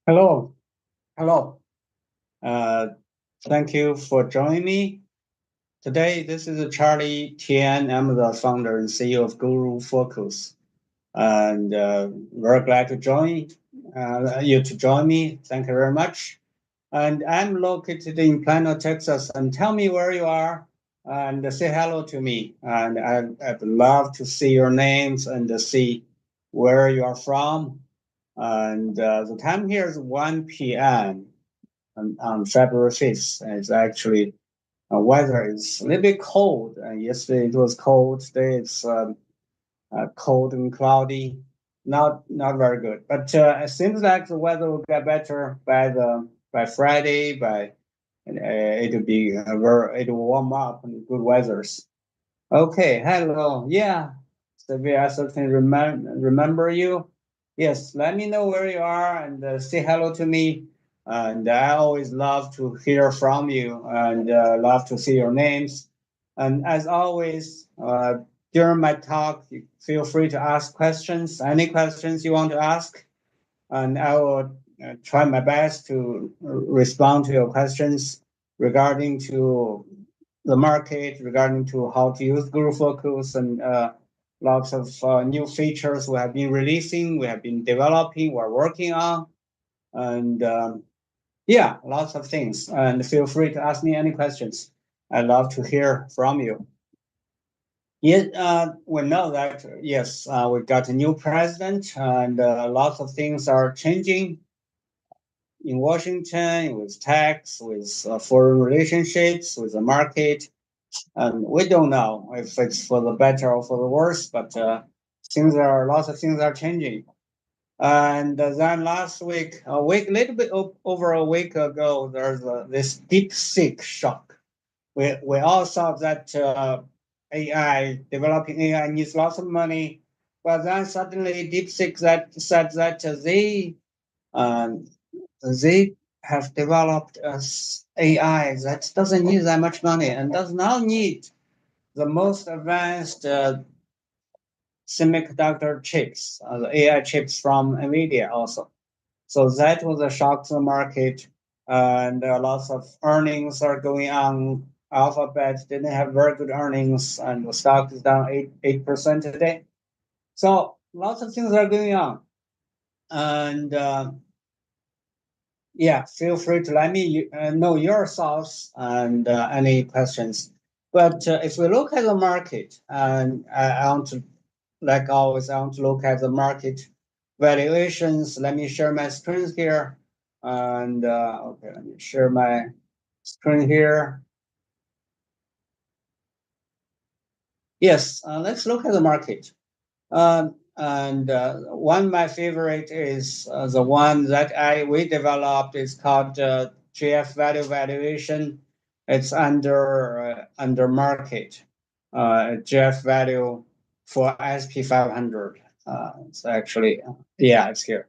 Hello, hello. Uh, Thank you for joining me today. This is Charlie Tian. I'm the founder and CEO of GuruFocus, and very glad to join you to join me. Thank you very much. And I'm located in Plano, Texas. And tell me where you are, and say hello to me. And I'd love to see your names and to see where you are from. And the time here is 1 p.m. On February 5th. And it's actually weather is a little bit cold. Yesterday it was cold. Today it's cold and cloudy. Not very good. But it seems like the weather will get better by Friday. It'll be it will warm up and good weathers. Okay, hello. Yeah, Sylvia, I certainly remember you. Yes, let me know where you are and say hello to me. And I always love to hear from you and love to see your names. And as always, during my talk, feel free to ask questions, any questions you want to ask, and I will try my best to respond to your questions regarding to the market, regarding to how to use GuruFocus, and lots of new features we have been releasing, we have been developing, we're working on, and yeah, lots of things. And feel free to ask me any questions. I'd love to hear from you. Yes, we know that, yes, we got a new president, and lots of things are changing in Washington with tax, with foreign relationships, with the market. And we don't know if it's for the better or for the worse, but lots of things are changing. And then last week, little bit over a week ago, there's this DeepSeek shock. We all thought that developing AI needs lots of money, but then suddenly DeepSeek said that um, they have developed AI that doesn't need that much money and does not need the most advanced semiconductor chips, the AI chips from NVDA also. So that was a shock to the market, and lots of earnings are going on. Alphabet didn't have very good earnings, and the stock is down 8% today. So lots of things are going on, and yeah, feel free to let me know your thoughts and any questions. But if we look at the market, and I want to, like always, I want to look at the market valuations. Let me share my screen here. And okay, let me share my screen here. Yes, let's look at the market. And one of my favorite is the one that we developed. It's called GF value valuation. It's under market. GF value for SP 500. It's actually yeah, it's here.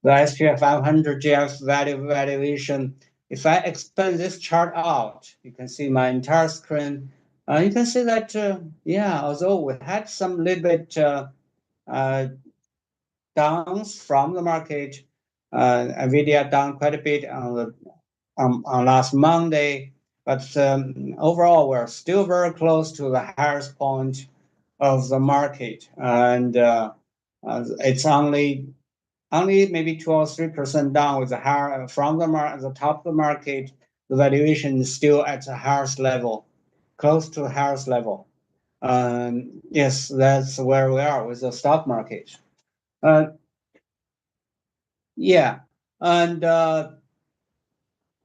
The SP 500 GF value valuation. If I expand this chart out, you can see my entire screen. You can see that yeah, although we had some little bit uh, downs from the market. Nvidia down quite a bit on last Monday, but overall we're still very close to the highest point of the market, and it's only maybe 2 or 3% down with the higher from the top of the market. The valuation is still at the highest level, close to the highest level. Yes, that's where we are with the stock market. Uh, yeah, and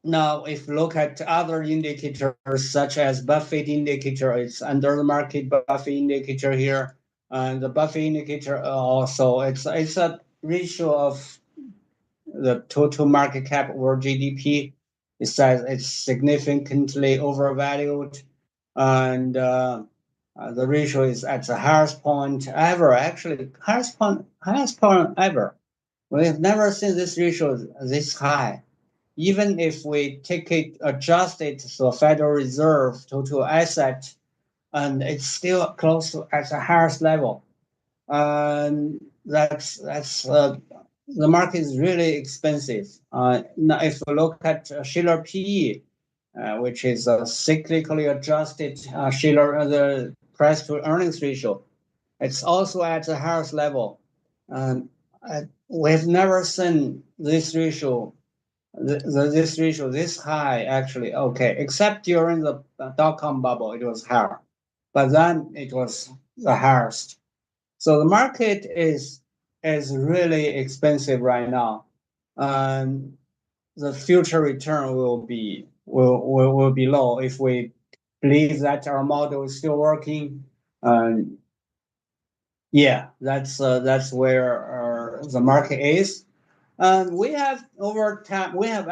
now if you look at other indicators such as Buffett indicator, it's under the market Buffett indicator here, and the Buffett indicator also it's a ratio of the total market cap over GDP. It says it's significantly overvalued, and the ratio is at the highest point ever. Actually, highest point ever. We've never seen this ratio this high. Even if we take it, adjust it to the Federal Reserve total asset, and it's still close to at the highest level. And that's the market is really expensive. Now, if we look at Shiller PE, which is a cyclically adjusted Shiller the price to earnings ratio, it's also at the highest level. We've never seen this ratio, this ratio this high actually. Okay, except during the dot-com bubble, it was higher, but then it was the highest. So the market is really expensive right now, and the future return will be low if we believe that our model is still working. And yeah, that's where the market is. And we have over time, we have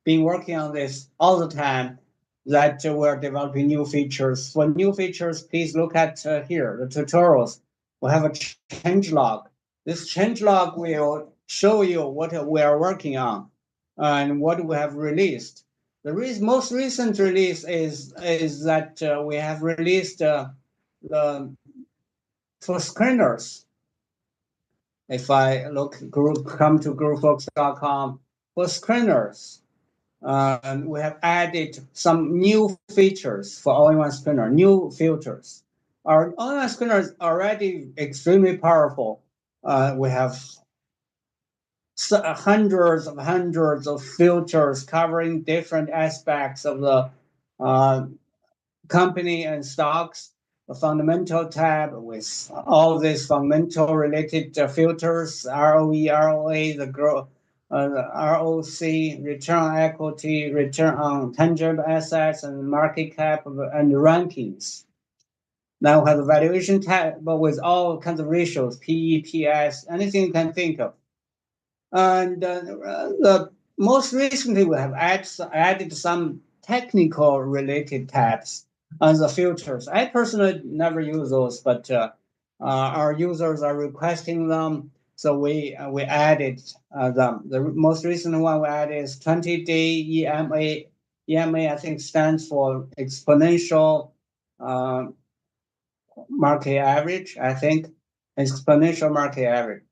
been working on this all the time, that we're developing new features. For new features, please look at here, the tutorials. We have a change log. This change log will show you what we are working on and what we have released. The most recent release is that we have released the for screeners. If I come to GuruFocus.com for screeners, we have added some new features for all-in-one screener, new filters. Our all-in-one screener is already extremely powerful. We have hundreds of filters covering different aspects of the company and stocks. The fundamental tab with all these fundamental related filters, ROE, ROA, the growth, ROC, return on equity, return on tangible assets, and market cap and rankings. Now we have the valuation tab, but with all kinds of ratios, PE, PS, anything you can think of. And the most recently, we have added some technical related tabs on the filters. I personally never use those, but our users are requesting them, so we added them. The most recent one we added is 20-day EMA. EMA, I think, stands for exponential market average. I think exponential market average.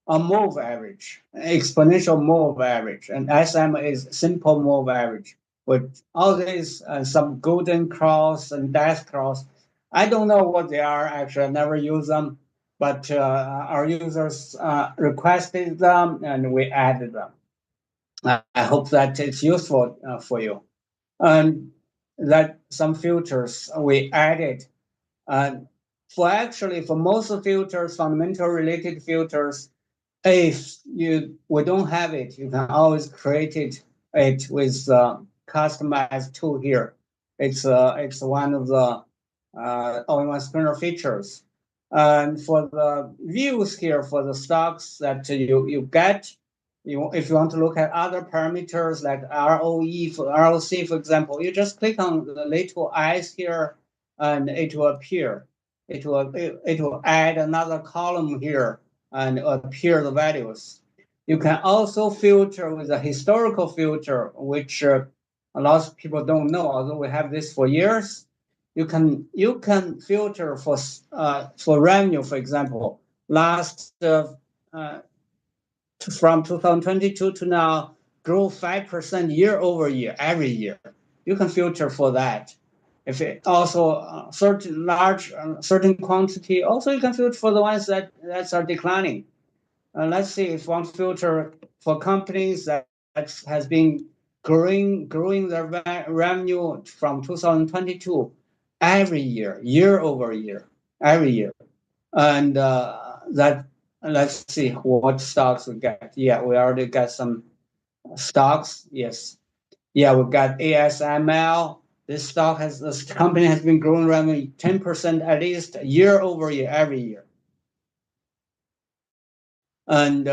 A move average, exponential move average, and SM is simple move average. With all these, some golden cross and death cross, I don't know what they are. Actually, I never use them, but our users requested them, and we added them. I hope that it's useful for you. And that some filters we added. For most filters, fundamental related filters, if we don't have it, you can always create it with customized tool here. It's one of the all-in-one screener features. And for the views here for the stocks that you get, if you want to look at other parameters like ROE for ROC, for example, you just click on the little eyes here, and it will appear. It will add another column here and appear the values. You can also filter with a historical filter, which a lot of people don't know, although we have this for years. You can filter for revenue, for example, last from 2022 to now, grow 5% year over year every year. You can filter for that. If it also certain quantity, also you can filter for the ones that are declining. Let's see if one filter for companies that has been growing their revenue from 2022 every year over year, every year. And that, let's see what stocks we get. Yeah, we already got some stocks. Yes. Yeah, we got ASML. This company has been growing revenue 10% at least year over year, every year. And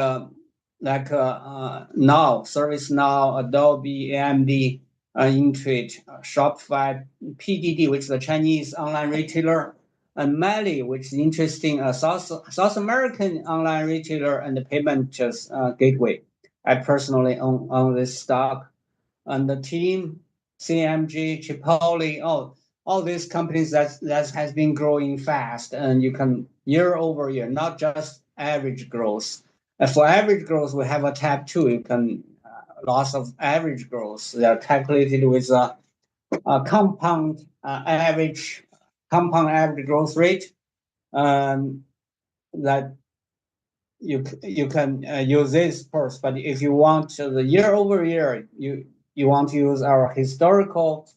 like now, ServiceNow, Adobe, AMD, Intuit, Shopify, PDD, which is a Chinese online retailer, and Meli, which is interesting, South American online retailer and the payment gateway. I personally own this stock. And the team, CMG, Chipotle, all these companies that has been growing fast, and you can year over year, not just average growth. For average growth, we have a tab too. You can loss of average growth. They are calculated with a compound average growth rate. That you can use this first, but if you want the year over year, you want to use our historical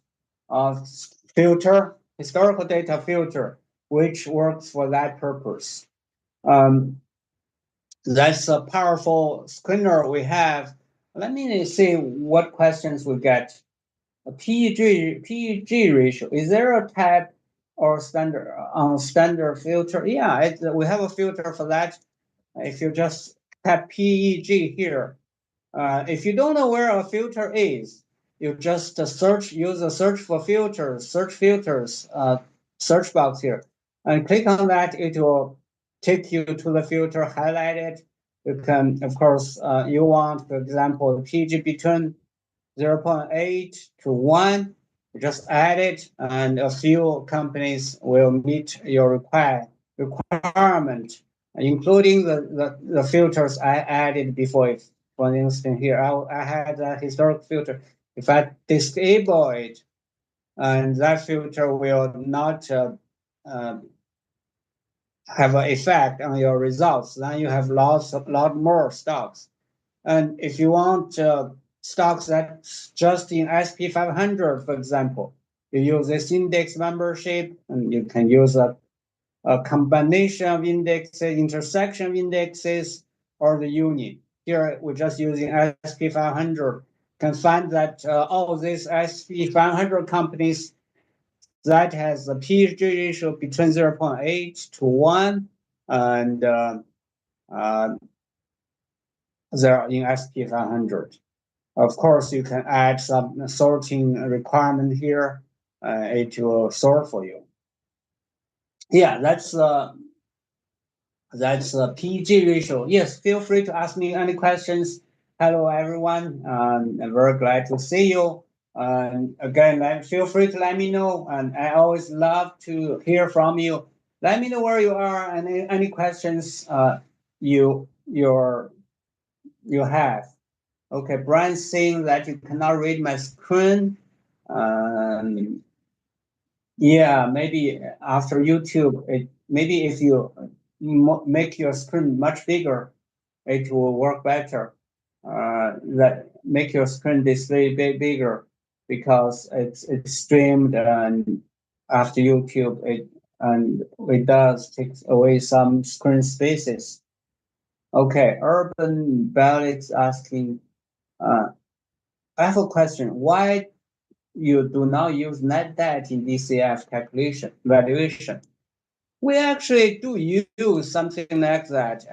historical data filter, which works for that purpose. That's a powerful screener we have. Let me see what questions we get. A PEG ratio. Is there a tab or standard filter? Yeah, we have a filter for that. If you just tap PEG here, if you don't know where a filter is, you just use a search filters, search box here, and click on that. It will take you to the filter, highlight it. You can, of course, you want, for example, PEG between 0.8 to 1, you just add it, and a few companies will meet your requirement, including the filters I added before. For instance, here I had a historic filter. If I disable it, and that filter will not have an effect on your results, then you have a lot more stocks. And if you want stocks that's just in SP 500, for example, you use this index membership, and you can use a combination of indexes, intersection of indexes, or the unit. Here, we're just using SP 500. Can find that all these SP 500 companies that has a PEG ratio between 0.8 to 1, and they're in SP 500. Of course, you can add some sorting requirement here. It will sort for you. Yeah, that's PEG ratio. Yes, feel free to ask me any questions. Hello, everyone. I'm very glad to see you. Again, feel free to let me know. And I always love to hear from you. Let me know where you are and any questions you have. Okay, Brian's saying that you cannot read my screen. Yeah, maybe after YouTube, maybe if you make your screen much bigger, it will work better. That make your screen display bigger, because it's streamed, and after YouTube it does take away some screen spaces. Okay, Urban Ballet's asking. I have a question. Why you do not use net debt in DCF calculation valuation? We actually do use something like that,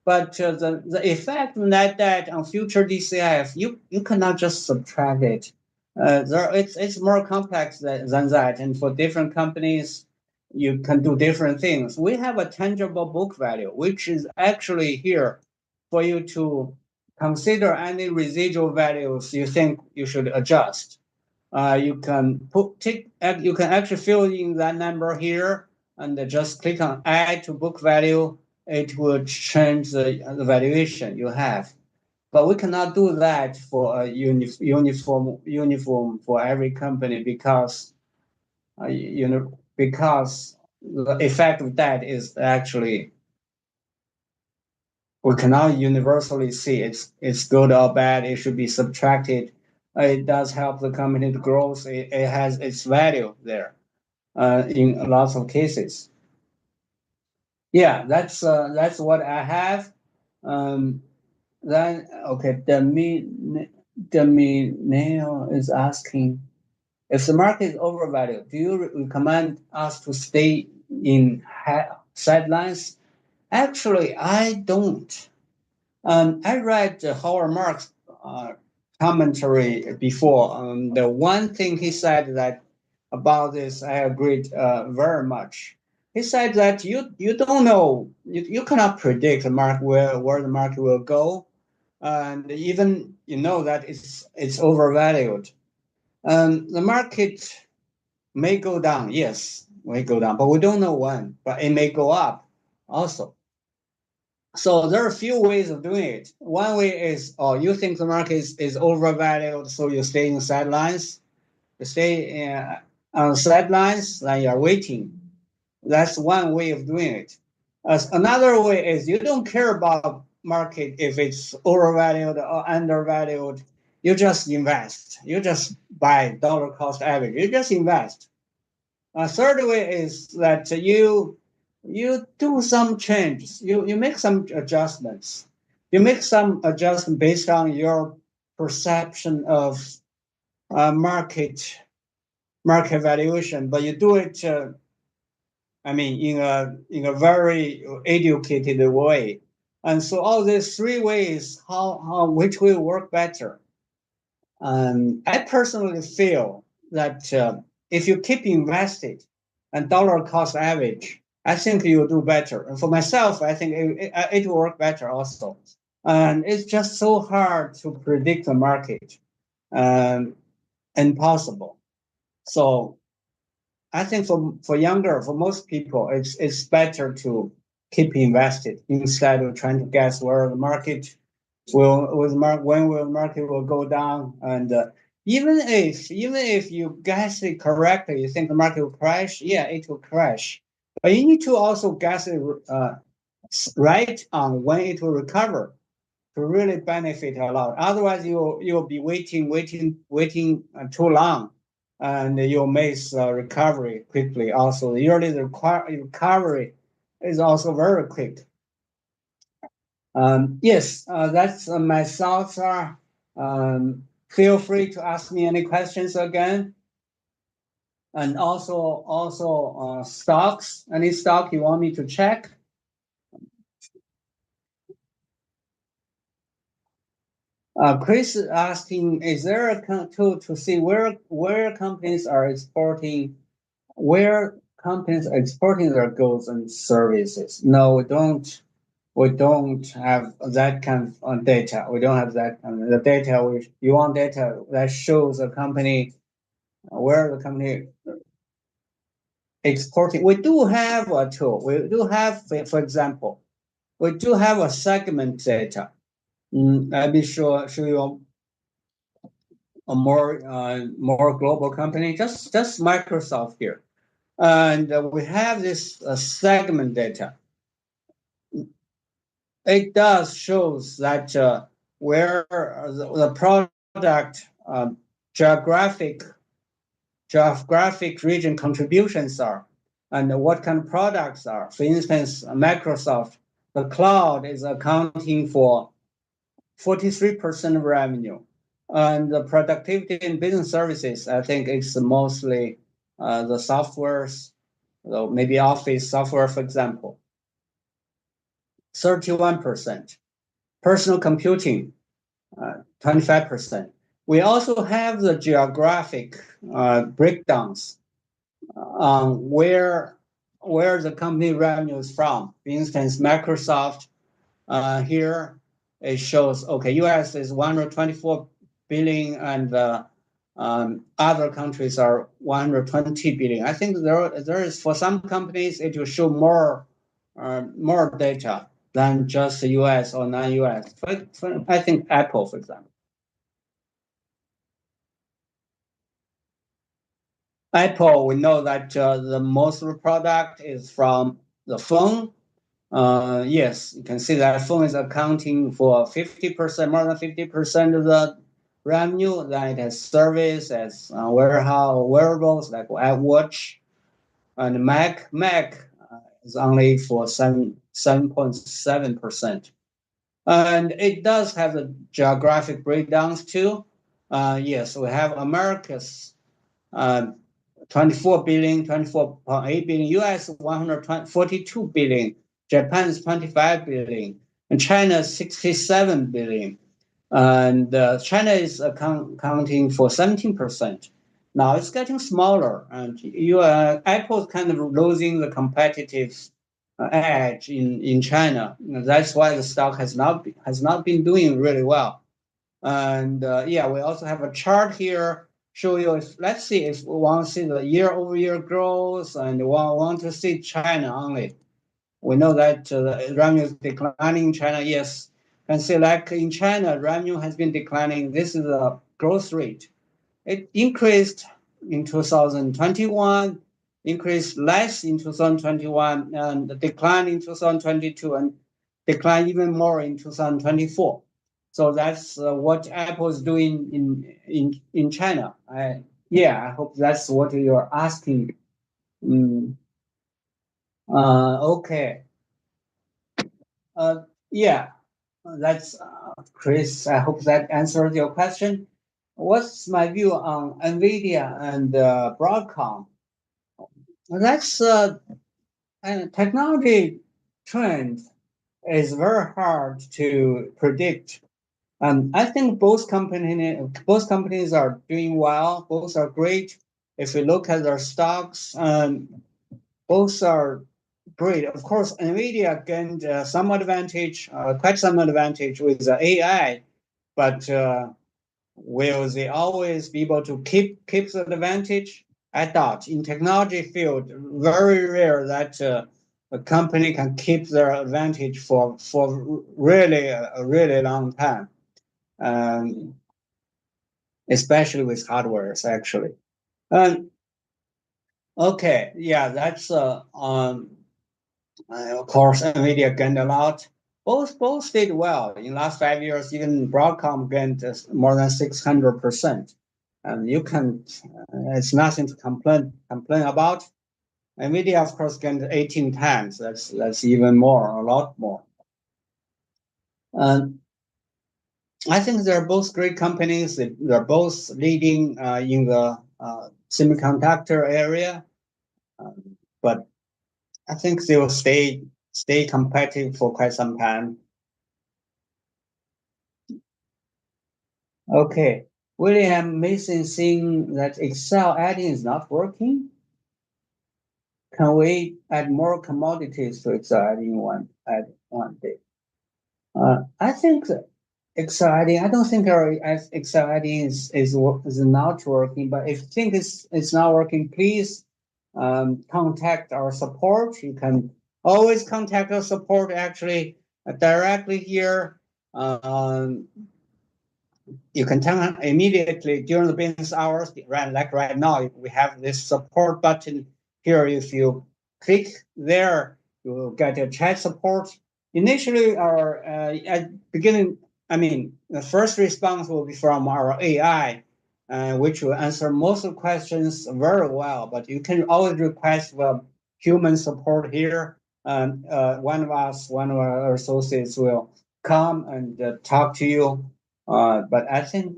but the effect of net debt on future DCF, you cannot just subtract it. It's more complex than that, and for different companies, you can do different things. We have a tangible book value, which is actually here for you to consider any residual values you think you should adjust. You can you can actually fill in that number here, and just click on add to book value. It will change the valuation you have. But we cannot do that for a uniform for every company, because because the effect of that is actually we cannot universally see it's good or bad. It should be subtracted. It does help the company to grow. It has its value there in lots of cases. Yeah, that's what I have. Then okay, Demi is asking, if the market is overvalued, do you recommend us to stay in sidelines? Actually, I don't. I read Howard Marks' commentary before. The one thing he said that about this, I agreed very much. He said that you don't know, you cannot predict the market where the market will go, and even you know that it's overvalued. The market may go down, yes. may go down, but we don't know when, but it may go up also. So there are a few ways of doing it. One way is, you think the market is overvalued, so you stay in the sidelines. You stay on the sidelines, then you're waiting. That's one way of doing it. Another way is you don't care about market if it's overvalued or undervalued. You just invest. You just buy dollar cost average. You just invest. A third way is that you do some changes. You make some adjustments. You make some adjustment based on your perception of market valuation, but you do it. In a very educated way. And so all these three ways, which will work better. I personally feel that if you keep invested and dollar cost average, I think you'll do better. And for myself, I think it will work better also. And it's just so hard to predict the market, impossible. So I think for most people, it's better to keep invested instead of trying to guess where the market when will the market will go down. And even if you guess it correctly, you think the market will crash, yeah, it will crash. But you need to also guess it right on when it will recover to really benefit a lot. Otherwise, you'll be waiting too long, and you'll miss recovery quickly. Also, usually the recovery is also very quick. Yes, that's my thoughts are. Feel free to ask me any questions again. And also stocks. Any stock you want me to check? Chris is asking, is there a tool to see where companies are exporting their goods and services? No, we don't. We don't have that kind of data. We don't have that kind of the data. You want data that shows a company where the company exporting. We do have a tool. We do have, for example, we do have a segment data. Let me show you a more global company, just Microsoft here, and we have this segment data. It does shows that where the product geographic region contributions are, and what kind of products are. For instance, Microsoft, the cloud is accounting for 43% of revenue. And the productivity in business services, I think it's mostly the softwares, maybe Office software, for example, 31%. Personal computing, 25%. We also have the geographic breakdowns on where the company revenue is from. For instance, Microsoft here, it shows, okay, US is 124 billion and other countries are 120 billion. I think there is, for some companies, it will show more data than just the US or non-US. I think Apple, for example. Apple, we know that the most of the product is from the phone. Yes, you can see that phone is accounting for 50%, more than 50% of the revenue. Then it has service, as wearables like watch, and Mac is only for 7.7%. And it does have the geographic breakdowns too. Yes, we have America's 24 billion, 24.8 billion, US 142 billion, Japan is 25 billion, and China is 67 billion. And China is accounting for 17%. Now it's getting smaller, and Apple is kind of losing the competitive edge in China. That's why the stock has not been doing really well. And yeah, we also have a chart here show you if, let's see if we want to see the year-over-year growth and we want to see China only. We know that the revenue is declining in China. Yes, you can see like in China, revenue has been declining. This is the growth rate. It increased in 2021, increased less in 2021, and declined in 2022, and declined even more in 2024. So that's what Apple is doing in China. I hope that's what you're asking. Okay. Yeah, that's Chris. I hope that answered your question. What's my view on NVIDIA and Broadcom? That's and technology trend is very hard to predict. I think both companies are doing well. Both are great. If we look at their stocks, both are great. Of course, NVIDIA gained some advantage, quite some advantage with the AI, but will they always be able to keep the advantage? I doubt. In technology field, very rare that a company can keep their advantage for really a really long time, especially with hardwares actually. Okay, yeah, that's of course, NVIDIA gained a lot. Both did well. In the last 5 years, even Broadcom gained more than 600%. And you can, it's nothing to complain about. NVIDIA, of course, gained 18 times. That's even more, a lot more. And I think they're both great companies. They're both leading in the semiconductor area. But I think they will stay competitive for quite some time. Okay, William Mason saying that Excel adding is not working. Can we add more commodities to Excel adding one day? I think that Excel adding. I don't think our Excel adding is not working. But if you think it's not working, please contact our support. You can always contact our support actually directly here. You can turn immediately during the business hours. Like right now, we have this support button here. If you click there, you will get a chat support. Initially, our at beginning, the first response will be from our AI, which will answer most of the questions very well. But you can always request human support here. One of our associates will come and talk to you. But I think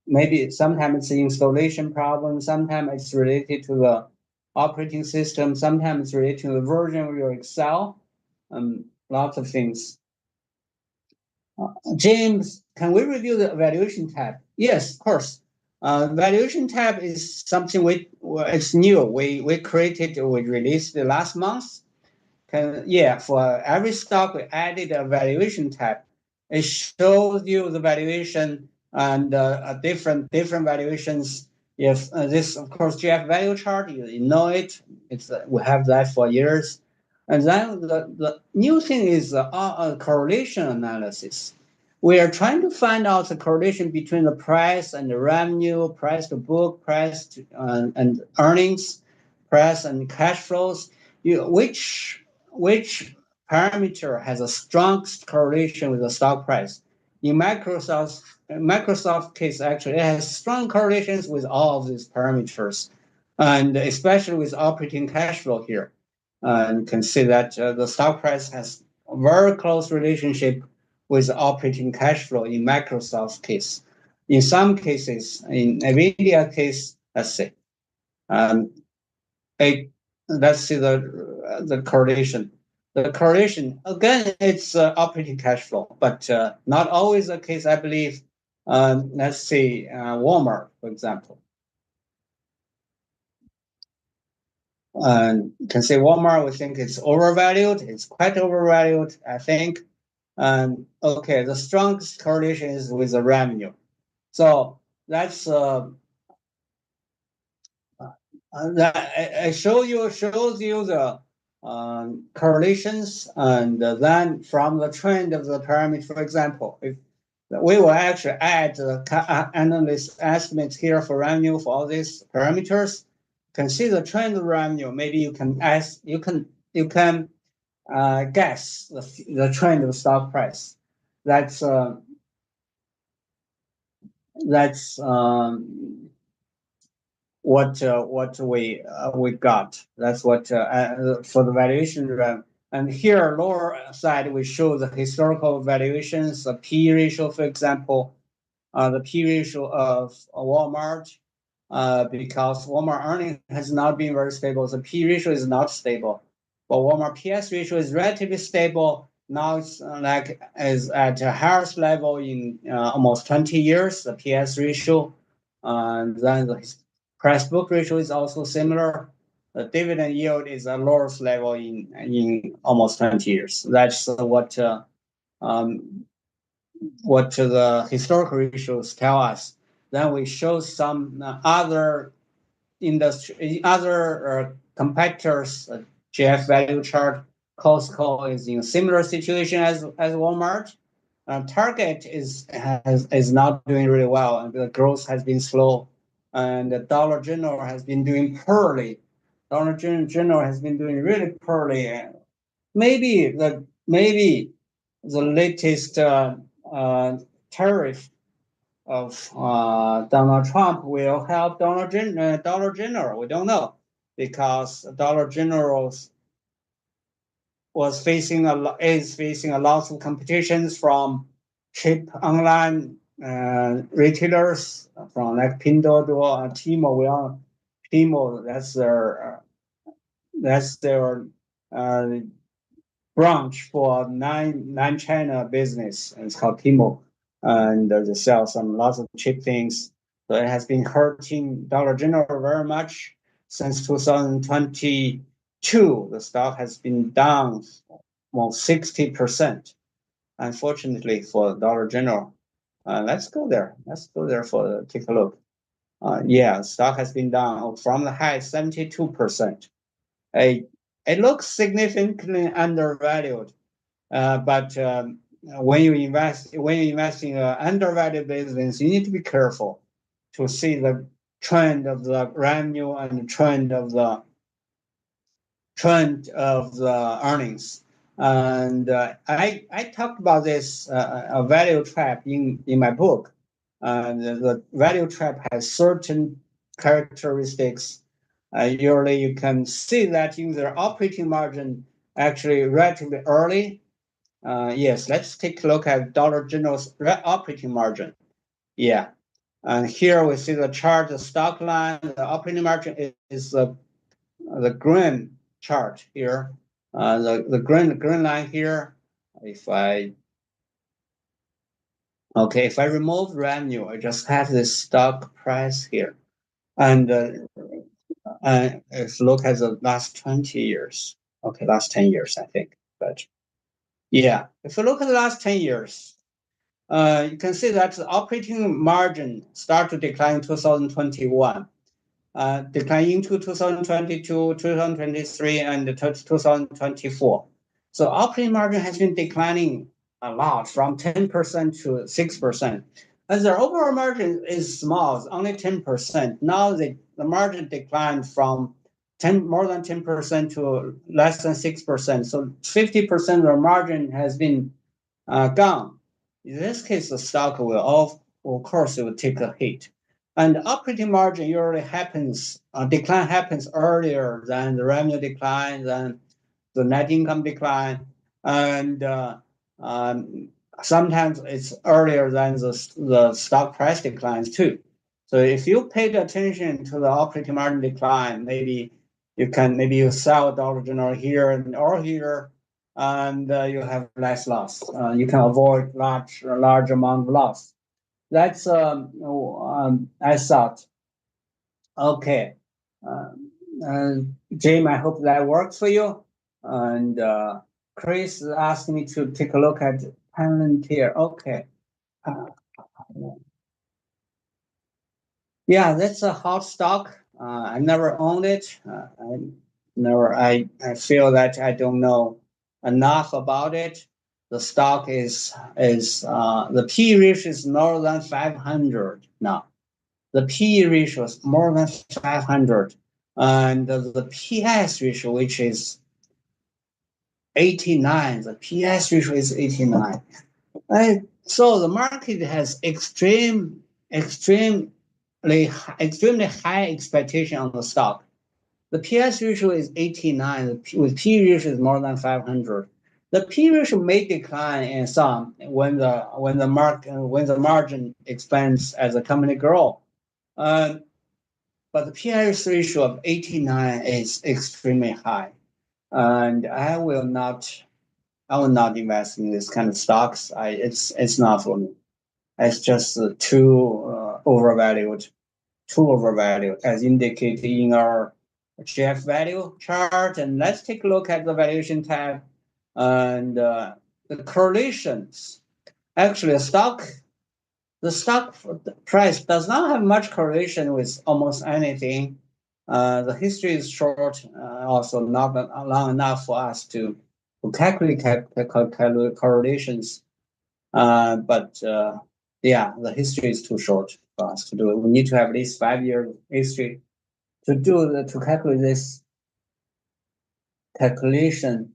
maybe sometimes it's the installation problem, sometimes it's related to the operating system, sometimes it's related to the version of your Excel, lots of things. James, can we review the Valuation Tab? Yes, of course. Valuation Tab is something it's new. We created, we released it last month. For every stock, we added a Valuation Tab. It shows you the valuation and different valuations. If this, of course, GF value chart, you know it. We have that for years. And then the new thing is correlation analysis. We are trying to find out the correlation between the price and the revenue, price to book, price to, and earnings, price and cash flows. Which parameter has a strongest correlation with the stock price? In Microsoft case, actually, it has strong correlations with all of these parameters, and especially with operating cash flow here. You can see that the stock price has a very close relationship with operating cash flow in Microsoft's case. In some cases, in NVIDIA case, let's see. Let's see the correlation. The correlation, again, it's operating cash flow, but not always the case, I believe. Let's see, Walmart, for example. You can say Walmart, we think it's overvalued. It's quite overvalued, I think. Okay, the strongest correlation is with the revenue. So that's That shows you the correlations, and then from the trend of the parameter. For example, if we will actually add the analyst estimates here for revenue for all these parameters, you can see the trend of revenue. Maybe you can guess the trend of stock price. That's what we got. That's what for the valuation. And here, lower side, we show the historical valuations, the P ratio, for example, the P ratio of Walmart, because Walmart earning has not been very stable. The P ratio is not stable, but Walmart PS ratio is relatively stable. Now it's is at the highest level in almost 20 years, the PS ratio. And then the price book ratio is also similar. The dividend yield is the lowest level in almost 20 years. That's what the historical ratios tell us. Then we show some other competitors, GF value chart. Costco is in a similar situation as Walmart. Target is not doing really well, and the growth has been slow. And the Dollar General has been doing poorly. Dollar General has been doing really poorly. Maybe the latest tariff of Donald Trump will help Dollar General. We don't know, because Dollar General is facing a lot of competitions from cheap online retailers, from like Pinduoduo and Tmall. Tmall, that's their branch for non-China business. It's called Tmall, and they sell lots of cheap things. So it has been hurting Dollar General very much since 2022. The stock has been down almost 60%. Unfortunately for Dollar General. Let's go there. Take a look. Yeah, stock has been down from the high 72%. It looks significantly undervalued, but when you invest in an undervalued business, you need to be careful to see the trend of the revenue and the trend of the earnings. And I talked about this a value trap in my book. The value trap has certain characteristics. Usually you can see that in their operating margin actually relatively early. Yes, let's take a look at Dollar General's operating margin. Yeah, and here we see the chart, the stock line, the operating margin is the green chart here. The green line here. If I remove revenue, I just have this stock price here, and let's look at the last 20 years. Okay, last 10 years, I think. But yeah, if you look at the last 10 years, you can see that the operating margin started to decline in 2021, decline into 2022, 2023, and 2024. So operating margin has been declining a lot, from 10% to 6%. As their overall margin is small, it's only 10%. Now the margin declined from more than 10% to less than 6%. So 50% of the margin has been gone. In this case, the stock will, of course, it will take a hit. And operating margin usually decline happens earlier than the revenue decline, than the net income decline, and sometimes it's earlier than the stock price declines too. So if you paid attention to the operating margin decline, maybe you sell Dollar General here or here, and you have less loss. You can avoid large amount of loss. That's I thought. Okay, Jim, I hope that works for you. And Chris asked me to take a look at Palantir. Okay. Yeah, that's a hot stock. I never owned it. I feel that I don't know enough about it. The stock is the P ratio is more than 500 now. The P ratio is more than 500, and the PS ratio, which is 89. The PS ratio is 89. So the market has extremely high expectation on the stock. The PS ratio is 89, with P ratio is more than 500. The P ratio may decline in some when the margin expands as the company grow. But the PS ratio of 89 is extremely high, and I will not invest in this kind of stocks. It's not for me. It's just too overvalued, as indicated in our GF value chart. And let's take a look at the valuation tab and the correlations. Actually, the stock price does not have much correlation with almost anything. The history is short, also not long enough for us to calculate correlations. But yeah, the history is too short for us to do it. We need to have at least 5-year history to calculate this calculation.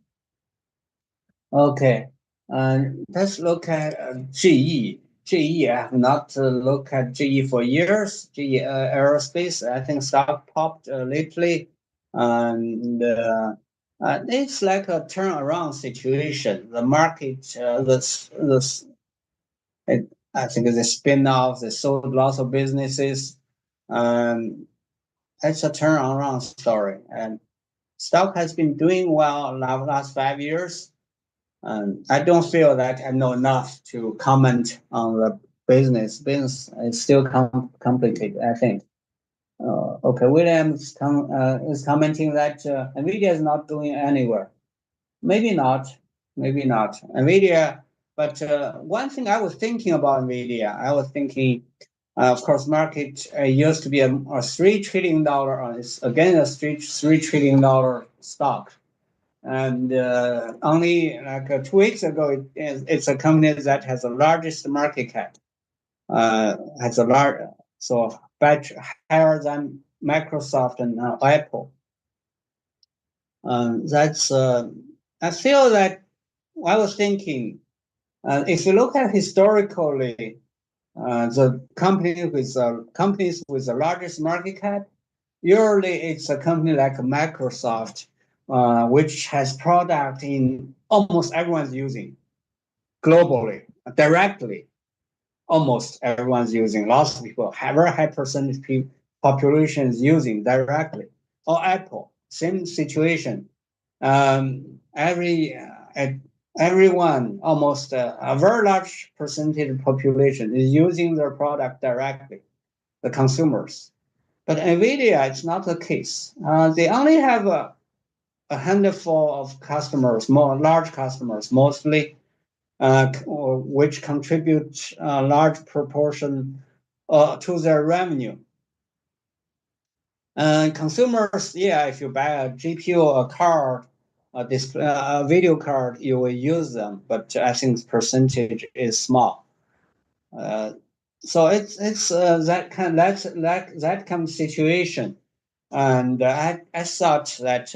Okay, let's look at GE. GE, I have not looked at GE for years. GE Aerospace, I think stock popped lately, and it's like a turnaround situation. The market, I think the spin-off, they sold lots of businesses. It's a turnaround story, and stock has been doing well last 5 years. I don't feel that I know enough to comment on the business. Business is still complicated, I think. Okay, William is commenting that NVIDIA is not going anywhere. Maybe not. NVIDIA, but one thing I was thinking about NVIDIA, of course, market used to be a $3 trillion, it's again a $3 trillion stock. And only like 2 weeks ago, it's a company that has the largest market cap, has a large, so much higher than Microsoft and Apple. That's I feel that I was thinking, if you look at historically, the companies with the largest market cap, usually it's a company like Microsoft, which has product in almost everyone's using globally, directly. Almost everyone's using. Lots of people, very high percentage population is using directly. Or Apple, same situation. Everyone, almost a very large percentage of population is using their product directly, the consumers. But NVIDIA, it's not the case. They only have a handful of customers, more large customers, mostly, which contribute a large proportion to their revenue. And consumers, yeah, if you buy a GPU or a card, a video card, you will use them, but I think the percentage is small. So it's that kind of situation, and I thought that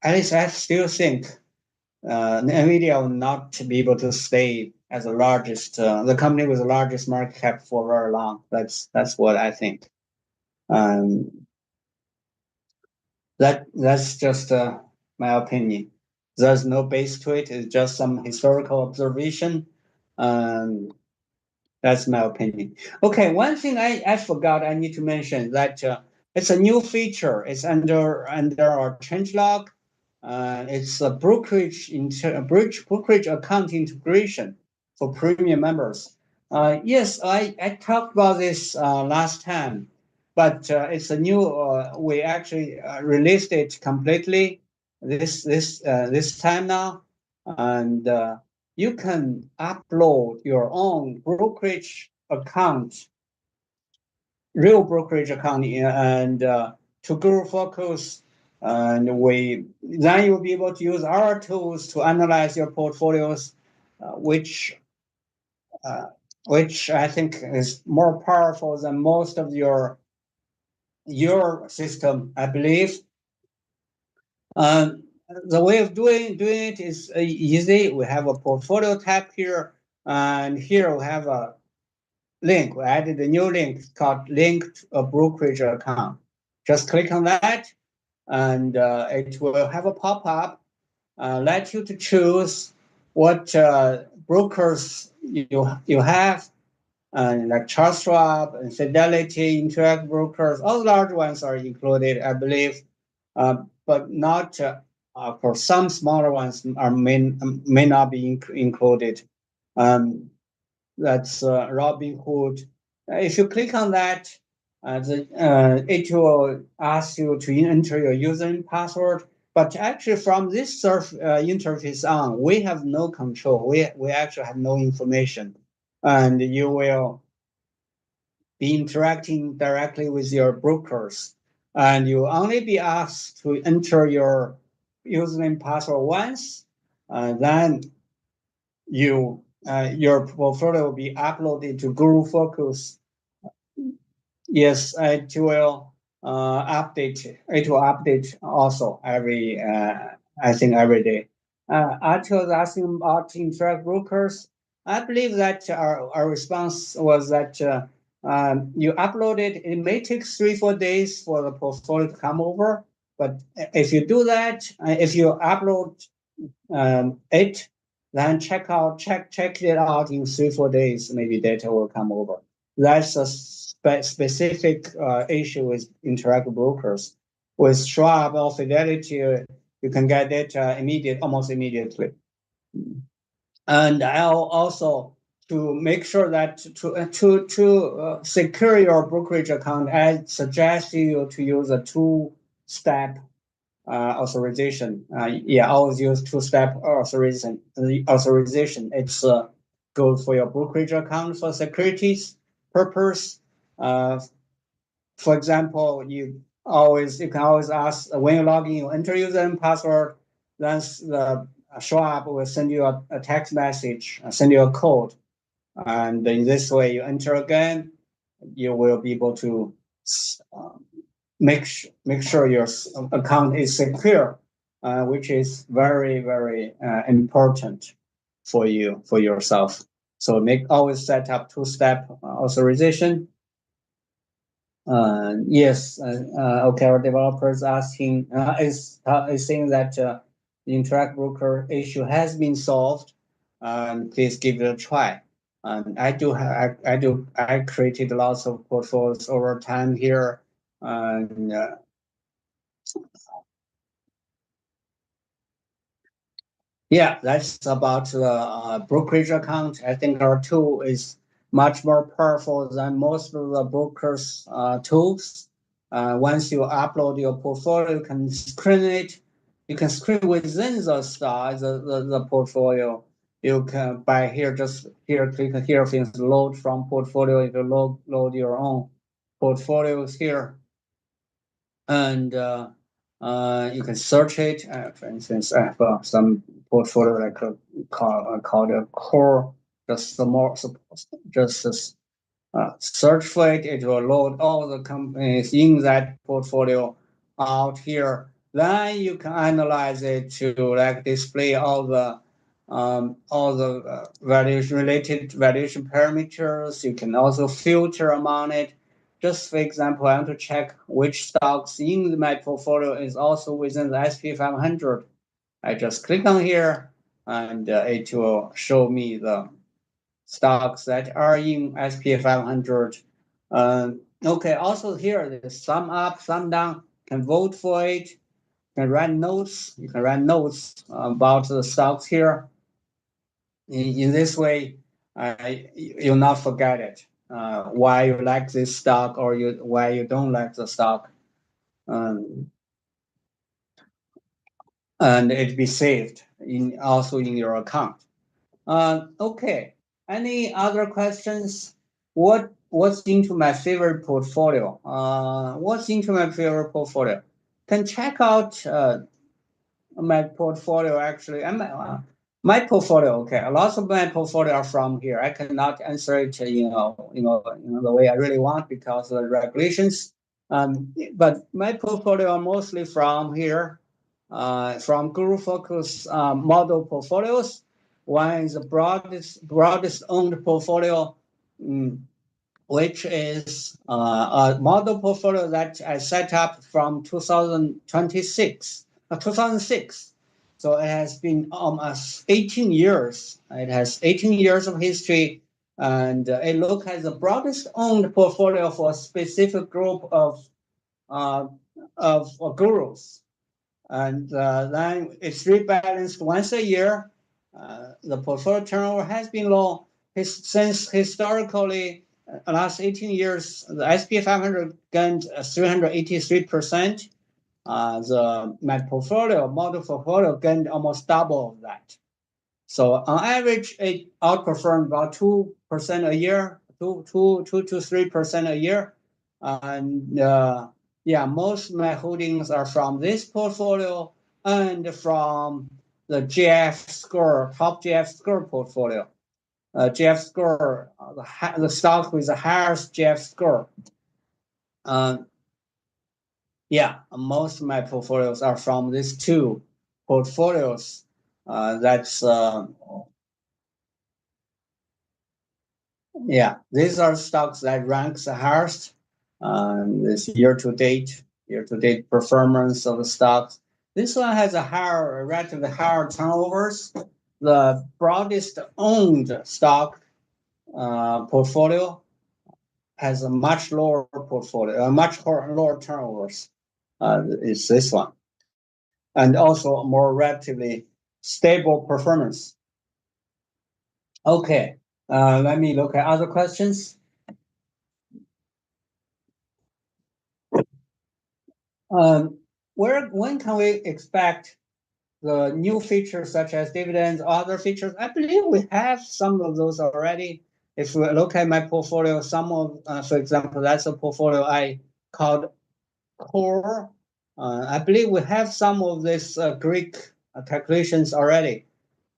at least I still think NVIDIA will not be able to stay as the company with the largest market cap for very long. That's what I think. That's just my opinion. There's no base to it. It's just some historical observation. That's my opinion. Okay, one thing I forgot I need to mention that it's a new feature. It's under our changelog. It's a brokerage account integration for premium members. Yes, I talked about this last time, but it's a new. We actually released it completely this time now, and you can upload your own brokerage account real brokerage account and to GuruFocus, and then you'll be able to use our tools to analyze your portfolios, which I think is more powerful than most of your system, I believe. The way of doing it is easy. We have a portfolio tab here, and here we have a link. We added a new link called link to a brokerage account. Just click on that, and it will have a pop-up, let you to choose what brokers you have, like Charles Schwab and Fidelity, Interact Brokers. All the large ones are included, I believe, but not for some smaller ones may not be included. That's Robinhood. If you click on that, it will ask you to enter your user and password. But actually, from this interface on, we have no control. We actually have no information, and you will be interacting directly with your brokers, and you only be asked to enter your username password once, then your portfolio will be uploaded to GuruFocus. Yes, it will update. It will update also every I think every day. Arthur was asking about Interact Brokers. I believe that our response was that you upload it. It may take 3-4 days for the portfolio to come over, but if you do that, if you upload it, then check it out in 3-4 days. Maybe data will come over. That's a specific issue with Interact Brokers. With Schwab or Fidelity, you can get data almost immediately. And I'll also, to make sure that to secure your brokerage account, I suggest you to use a two-step authorization. Always use two-step authorization. It's good for your brokerage account for securities purpose. For example, you can always ask when you log in, you enter user and password. Then the Schwab will send you a text message, send you a code, and in this way you enter again. You will be able to make sure your account is secure, which is very, very important for yourself. So always set up two-step authorization. Yes, okay. Our developer is asking is saying that the Interact Broker issue has been solved. Please give it a try. I created lots of portfolios over time here. Yeah, that's about the brokerage account. I think our tool is much more powerful than most of the brokers' tools. Once you upload your portfolio, you can screen it. You can screen within the portfolio. You can click here, things load from portfolio. You can load your own portfolios here, and you can search it. For instance, I have some portfolio like called a core. Just search for it. It will load all the companies in that portfolio out here. Then you can analyze it to display all the valuation parameters. You can also filter among it. Just for example, I want to check which stocks in my portfolio is also within the SP 500. I just click on here, and it will show me the stocks that are in SP 500. Okay, also here, there's some up, some down. You can vote for it. You can write notes. You can write notes about the stocks here. In this way, you'll not forget it. Why you like this stock or why you don't like the stock. And it be saved also in your account. Okay. Any other questions? What what's into my favorite portfolio? What's into my favorite portfolio? Can check out my portfolio actually. My portfolio, okay. Lots of my portfolio are from here. I cannot answer it, the way I really want because of the regulations. But my portfolio are mostly from here, from GuruFocus model portfolios. One is the broadest owned portfolio, which is a model portfolio that I set up from 2006. So it has been almost 18 years. It has 18 years of history, and it looks at the broadest owned portfolio for a specific group of gurus. And then it's rebalanced once a year. The portfolio turnover has been low since historically. Last 18 years, the SP 500 gained 383%. My model portfolio gained almost double of that. So on average, it outperformed about 2% a year, 2 to 3% a year. And most of my holdings are from this portfolio and from the GF score, top GF score portfolio. GF score, the stock with the highest GF score. Most of my portfolios are from these two portfolios. These are stocks that ranks the highest. This year-to-date performance of the stocks. This one has a relatively higher turnovers. The broadest owned stock portfolio has a much lower portfolio, much lower turnovers. Is this one, and also a more relatively stable performance. Okay, let me look at other questions. When can we expect the new features such as dividends, other features? I believe we have some of those already. If we look at my portfolio, some of, for example, that's a portfolio I called Core. I believe we have some of this Greek calculations already.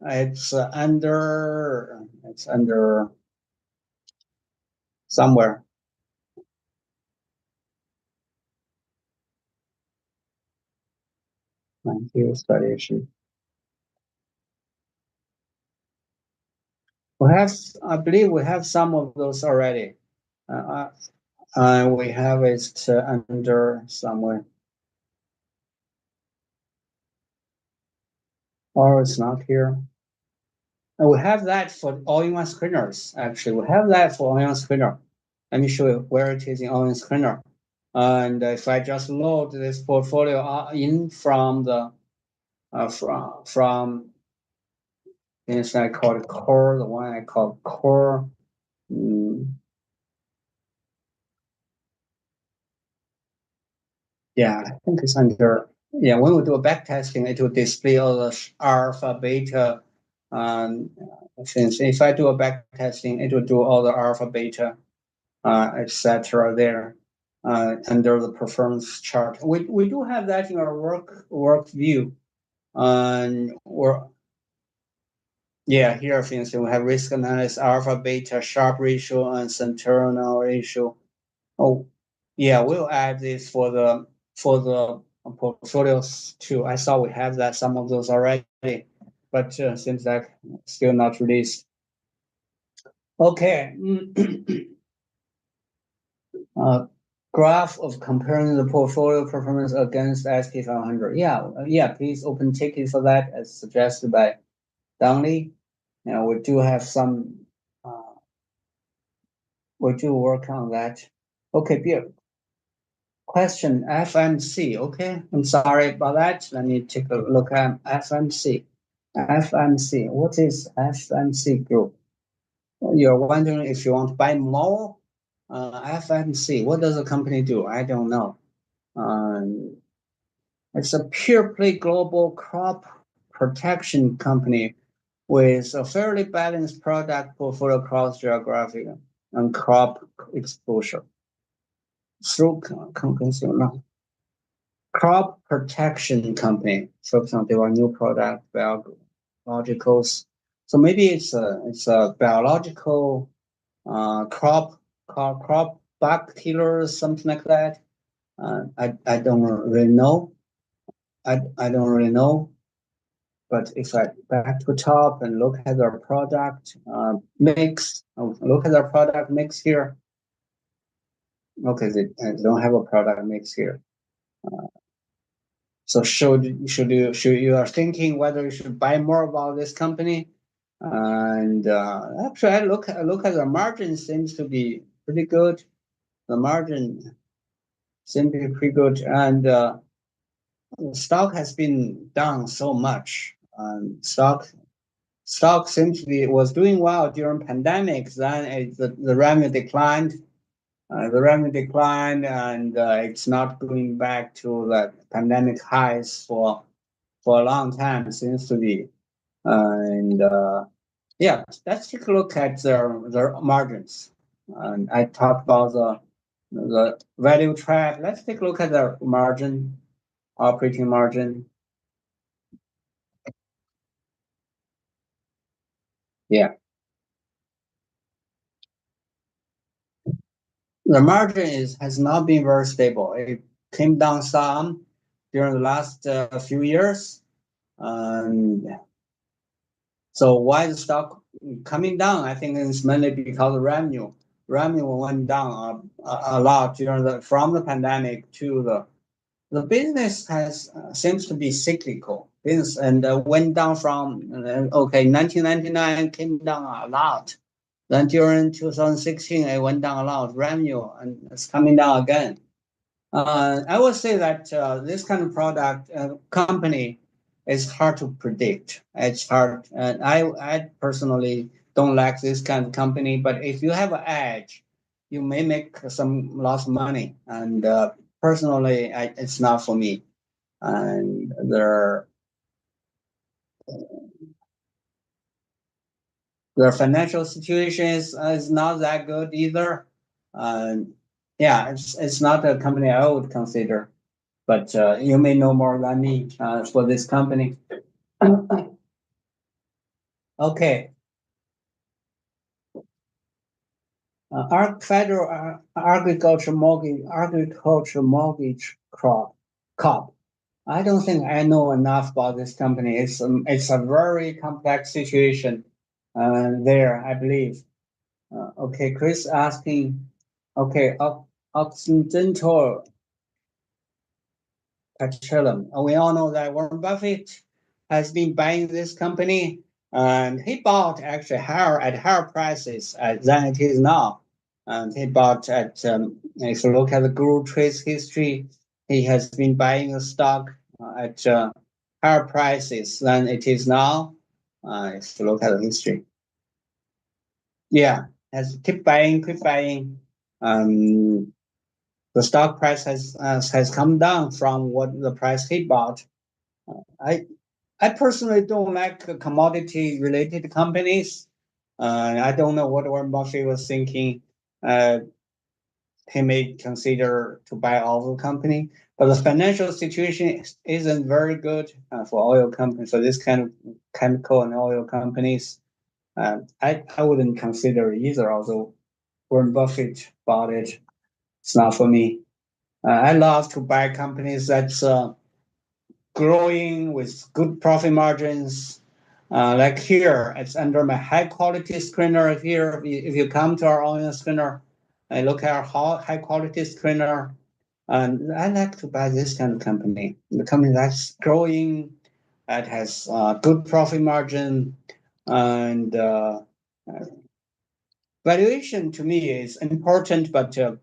It's under somewhere. Thank you, study issue. I believe we have some of those already. We have it under somewhere. Or it's not here. And we have that for all-in-one screeners, actually. We have that for all-in-one screener. Let me show you where it is in all-in-one screener. And if I just load this portfolio in from the from this I call it core, the one I call core. Yeah, I think it's under. Yeah, when we do a back testing, it will display all the alpha, beta. Since if I do a back testing, it will do all the alpha, beta, etc. there under the performance chart. We do have that in our work view, and here, for instance, we have risk analysis, alpha, beta, Sharpe ratio, and centennial ratio. Oh, yeah, we'll add this for the portfolios too. I saw we have that some of those already, but seems like still not released. Okay. Graph of comparing the portfolio performance against SP 500. Yeah. Please open ticket for that, as suggested by Donnelly. We do have some. We do work on that. Okay, Bill. Question FMC. Okay, I'm sorry about that. Let me take a look at FMC. FMC. What is FMC Group? You're wondering if you want to buy more. FMC. What does the company do? I don't know. It's a pure play global crop protection company with a fairly balanced product portfolio across geographic. and crop exposure through consumer crop protection company. For example, they want new product biologicals. So maybe it's a biological crop bug killer or something like that. I don't really know. I don't really know. But if I back to top and look at their product mix, look at their product mix here. Okay, they don't have a product mix here. So should you are thinking whether you should buy more about this company? And actually, I look at the margin seems to be pretty good. The margin seems to be pretty good, and the stock has been down so much. Stock seems to be was doing well during pandemic. Then the revenue declined. And it's not going back to the pandemic highs for a long time. It seems to be, and yeah, let's take a look at their margins. And I talked about the value trap. Let's take a look at their margin, operating margin. Yeah, the margin has not been very stable. It came down some during the last few years, and so why the stock coming down? I think it's mainly because of revenue. Revenue went down a lot from the pandemic to the business has seems to be cyclical. Business and went down from 1999 came down a lot. Then during 2016 it went down a lot. Revenue and it's coming down again. I would say that this kind of product company is hard to predict. It's hard. And I personally don't like this kind of company, but if you have an edge, you may make some lots of money. And personally, it's not for me. And their financial situation is not that good either. Yeah, it's not a company I would consider. But you may know more than me for this company. Okay. Federal agriculture mortgage crop. I don't think I know enough about this company. It's a very complex situation there, I believe. Okay, Chris asking. Okay, Occidental Petroleum. We all know that Warren Buffett has been buying this company, and he bought actually higher prices than it is now. And he bought at if you look at the Guru Trace history, he has been buying the stock at higher prices than it is now. If you look at the history, yeah, has keep buying, keep buying. The stock price has come down from what the price he bought. I I personally don't like commodity related companies. I don't know what Warren Buffett was thinking. Uh, he may consider to buy all the company, but the financial situation isn't very good for oil companies. So this kind of chemical and oil companies, I wouldn't consider either. Although Warren Buffett bought it, it's not for me. I love to buy companies that's growing with good profit margins. Like here, it's under my high quality screener here. If you come to our own screener, I look at our high quality screener, and I like to buy this kind of company. The company that's growing, that has good profit margin, and valuation to me is important, but the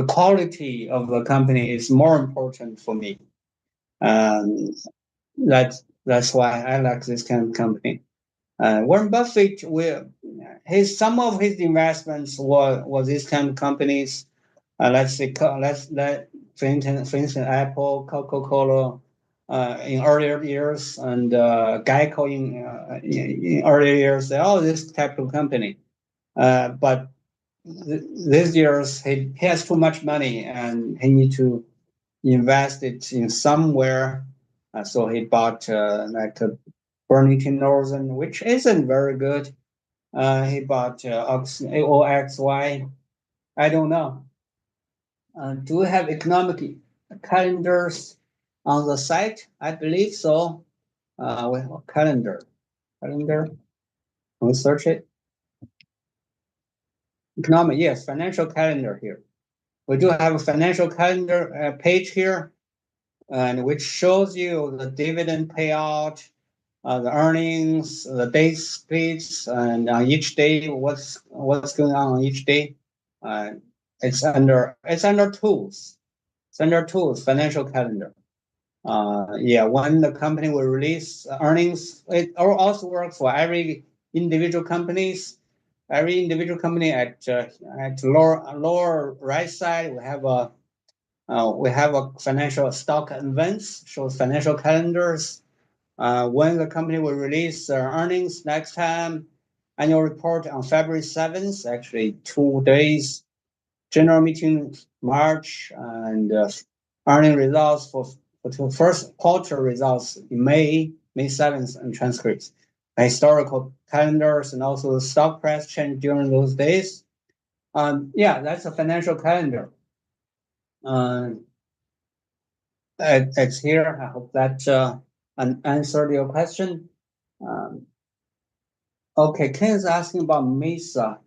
quality of the company is more important for me. Um, that's why I like this kind of company. Warren Buffett some of his investments were these kind of companies. Let's say for instance Apple, Coca-Cola in earlier years, and Geico in earlier years. They're all this type of company. But this year's he has too much money and he need to invest it in somewhere. So he bought like a Burlington Northern, which isn't very good. He bought OXY. I don't know. Do we have economic calendars on the site? I believe so. We have a calendar. Calendar. Can we search it? Economic, yes, financial calendar here. We do have a financial calendar page here, and which shows you the dividend payout, the earnings, the day splits, and on each day what's going on each day. Uh, it's under tools. It's under tools, financial calendar. Yeah, when the company will release earnings, it also works for every individual companies. Every individual company at lower right side, we have a financial stock events, shows financial calendars. When the company will release their earnings next time, annual report on February 7th, actually 2 days, general meeting March, and earning results for the first quarter results in May 7th, and transcripts, historical calendars, and also the stock price change during those days. Yeah, that's a financial calendar. It's here. I hope that answered your question. Okay, Ken is asking about Mesa.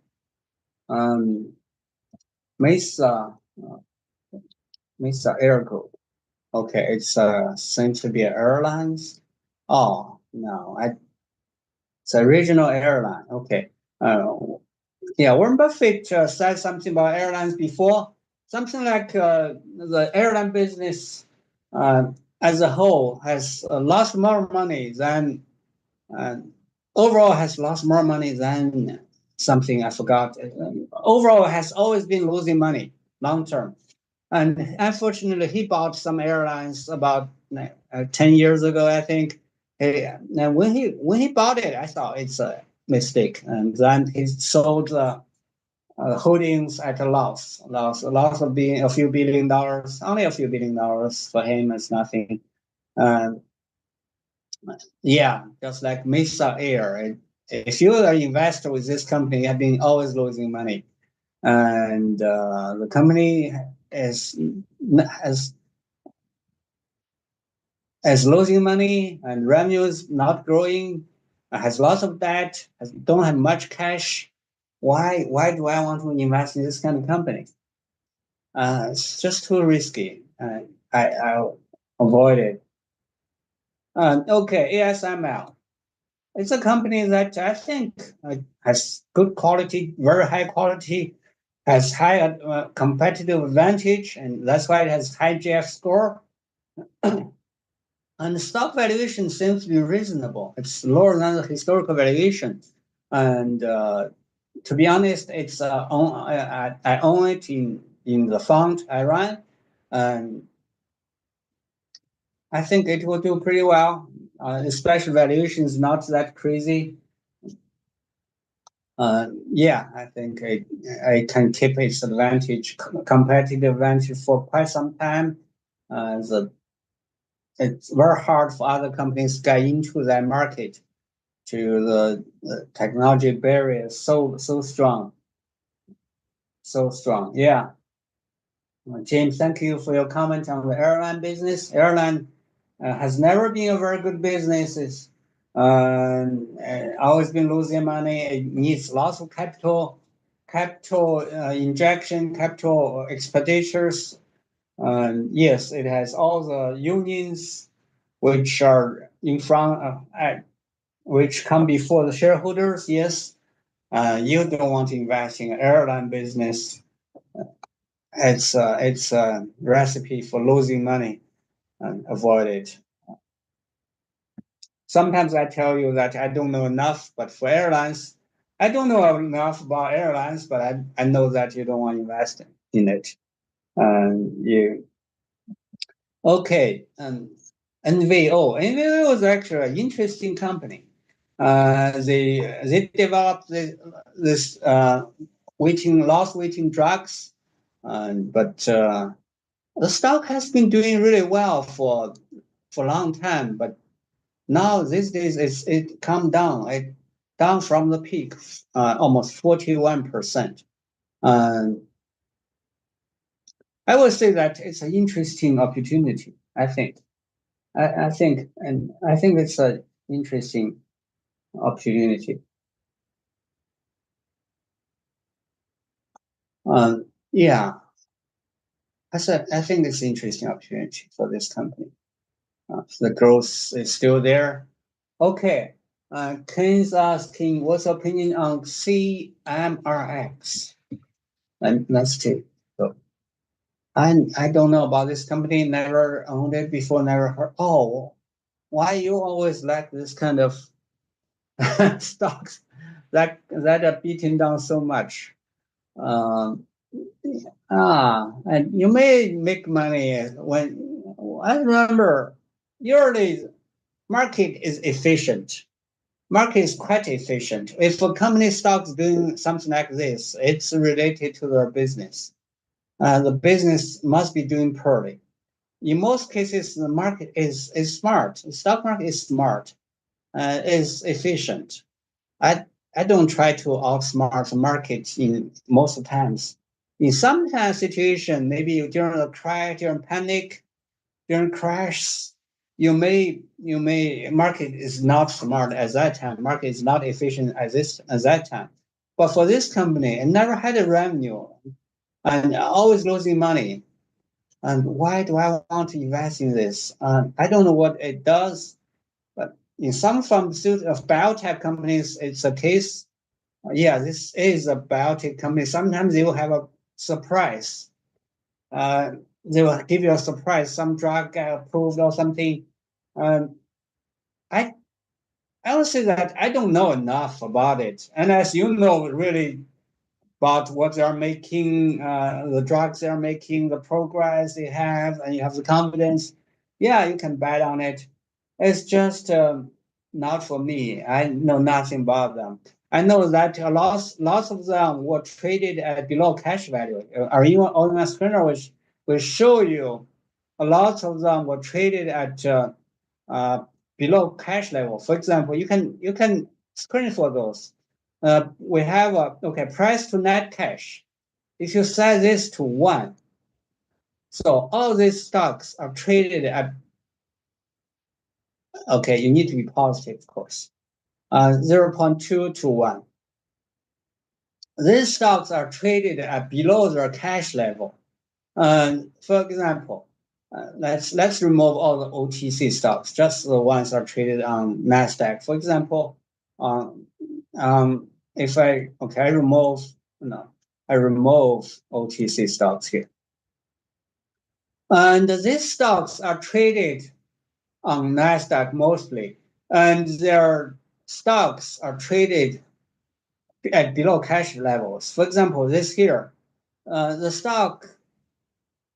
Mesa, Mesa AVGO. Okay, it's seems to be airlines. Oh no, it's a regional airline. Okay. Yeah, Warren Buffett said something about airlines before. Something like the airline business as a whole has lost more money than overall has lost more money than something I forgot. Overall has always been losing money long term. And unfortunately, he bought some airlines about 10 years ago, I think. And when he bought it, I thought it's a mistake. And then he sold holdings at a loss of being a few $billion, only a few $billion for him is nothing. Yeah, just like Mesa Air. If you are an investor with this company, you have been always losing money. And the company is losing money and revenues not growing, has lots of debt, don't have much cash. Why do I want to invest in this kind of company? It's just too risky. I'll avoid it. Okay, ASML. It's a company that I think has good quality, very high quality, has high competitive advantage, and that's why it has high GF score. And the stock valuation seems to be reasonable. It's lower than the historical valuation. And to be honest, it's I own it in the fund I run, and I think it will do pretty well. Especially valuation is not that crazy. Yeah, I think I can keep its advantage, competitive advantage for quite some time. It's very hard for other companies to get into that market. To the technology barrier so strong, so strong. Yeah, James, thank you for your comment on the airline business. Airline has never been a very good business. It's always been losing money. It needs lots of capital injection, capital expenditures. Yes, it has all the unions which are in front, which come before the shareholders. Yes, you don't want to invest in airline business. It's a recipe for losing money, and avoid it. Sometimes I tell you that I don't know enough, but for airlines, I don't know enough about airlines, but I know that you don't want to invest in it. You okay? NVO is actually an interesting company. They developed this loss weighting drugs, but the stock has been doing really well for a long time. But now these days it come down. It down from the peak, almost 41%. I would say that it's an interesting opportunity. I think it's an interesting opportunity. Yeah, I think it's an interesting opportunity for this company. The growth is still there. Okay, Ken's asking, what's your opinion on CMRX? And let's take. So, I don't know about this company. Never owned it before. Never heard. Oh, why you always like this kind of stocks that are beaten down so much? And you may make money when I remember. Usually, market is efficient. Market is quite efficient. If a company starts doing something like this, it's related to their business. The business must be doing poorly. In most cases, the market is smart. The stock market is smart, is efficient. I don't try to outsmart the market in most times. In some kind of situation, maybe during a crash, during panic, during crash, you may market is not smart at that time. Market is not efficient at that time. But for this company, it never had a revenue and always losing money. And why do I want to invest in this? I don't know what it does, but in some pharmaceutical biotech companies, it's a case. Yeah, this is a biotech company. Sometimes they will have a surprise. They will give you a surprise. Some drug get approved or something. I I would say that I don't know enough about it, and as you know, really about what they are making, the drugs they are making, the progress they have, and you have the confidence. Yeah, you can bet on it. It's just not for me. I know nothing about them. I know that lots of them were traded at below cash value. Or even on my screener, which will show you a lot of them were traded at uh, below cash level. For example, you can screen for those. We have a price to net cash. If you set this to 1, so all these stocks are traded at you need to be positive, of course. 0.2 to 1. These stocks are traded at below their cash level. For example, let's remove all the OTC stocks, just the ones that are traded on Nasdaq. For example, if I remove OTC stocks here, and these stocks are traded on Nasdaq mostly, and their stocks are traded at below cash levels. For example, this here, the stock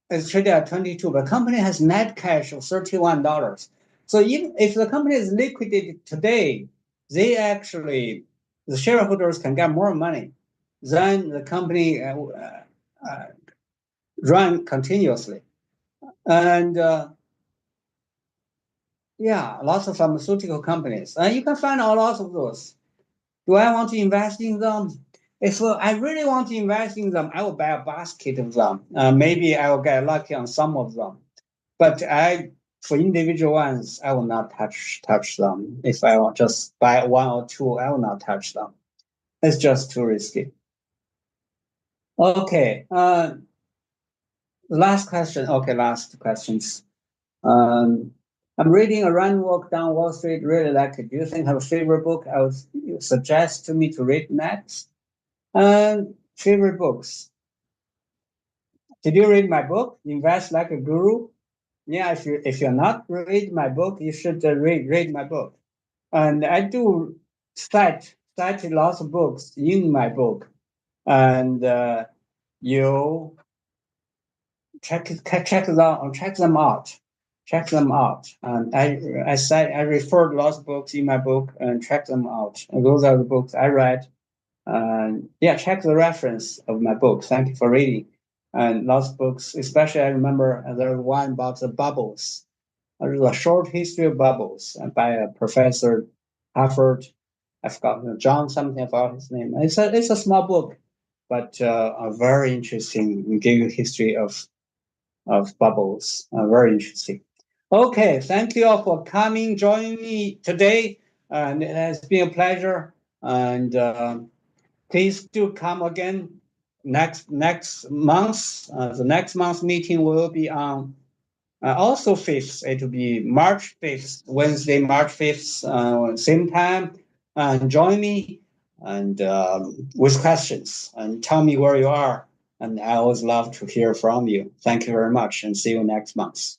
is traded at 22, but the company has net cash of $31. So even if the company is liquidated today, the shareholders can get more money than the company run continuously. And lots of pharmaceutical companies. You can find a lot of those. Do I want to invest in them? If I really want to invest in them, I will buy a basket of them. Maybe I will get lucky on some of them. But for individual ones, I will not touch them. If I want just buy 1 or 2, I will not touch them. It's just too risky. Okay. Last question. Okay, last questions. I'm reading A Run Walk Down Wall Street. Really like it. Do you think I have a favorite book I would suggest to me to read next? Favorite books. Did you read my book, Invest Like a Guru? Yeah, if you're not read my book, you should read my book. And I do cite lots of books in my book, and you check them out. check them out. And I referred lots of books in my book and check them out. And those are the books I read. And yeah, check the reference of my book. Thank you for reading. And lots of books, especially I remember there's one about the bubbles. There's a short history of bubbles by a professor, Harvard. I forgot John something about his name. It's a small book, but a very interesting. Give you history of bubbles. Very interesting. Okay, thank you all for coming, joining me today, and it has been a pleasure. And please do come again next month. The next month meeting will be on also 5th. It will be March 5th, Wednesday, March 5th, same time. And join me and with questions and tell me where you are. And I always love to hear from you. Thank you very much and see you next month.